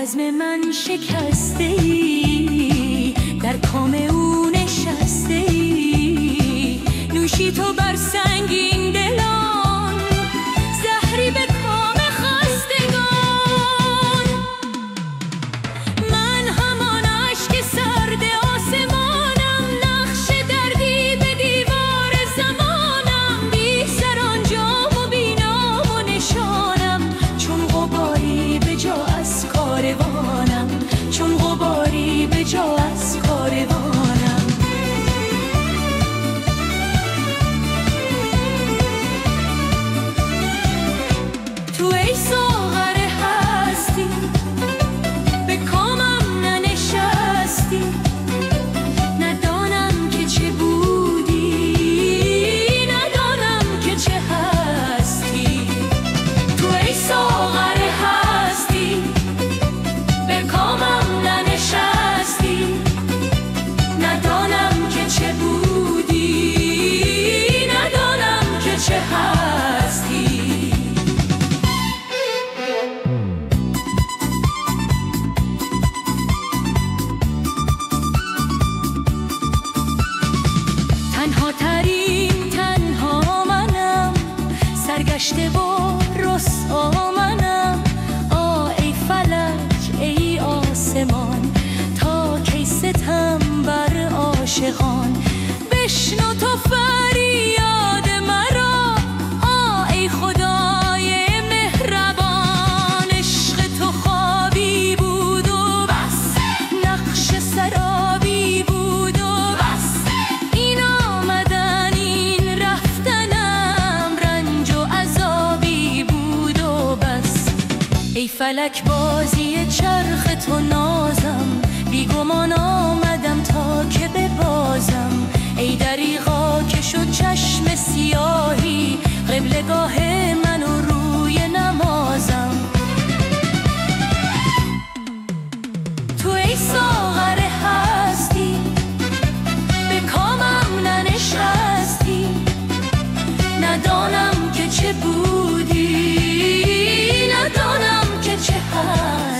عزم من شکسته ای، در کام او نشسته ای، نوشی تو بر سنگین دلان، زهری به کام خستگان. من همان اشک سرد آسمانم، نقش دردی به دیوار زمانم، بی سرانجام و بی نام و نشانم، چون غباری به جا از کاروانم، چون غباری به جا از کاروانم. تو ای ساغر هستی، به کامم ننشستی، ندانم که چه بودی، ندانم که چه هستی. تو ای ساغر هستی، به کامم ننشستی، ندانم که چه بودی، ندانم که چه هستی. تنها ترین تنها منم، سرگشته و رسوا منم. ای فلک ای آسمان، تا کی ستم بر عاشقان. بشنو تو فریاد مرا، ای خدای مهربان. عشق تو خوابی بود و بس، نقش سرابی بود و بس، این آمدن این رفتنم، رنج و عذابی بود و بس. ای فلک بازی چرخ تو نازم، بیگمان آمدم تا که ببازم. ای دریغا که شد چشم سیاهی، قبلگاه من و روی نمازم. تو ای ساغر هستی، به کامم ننشستی، ندانم که چه بودی، ندانم که چه هستی.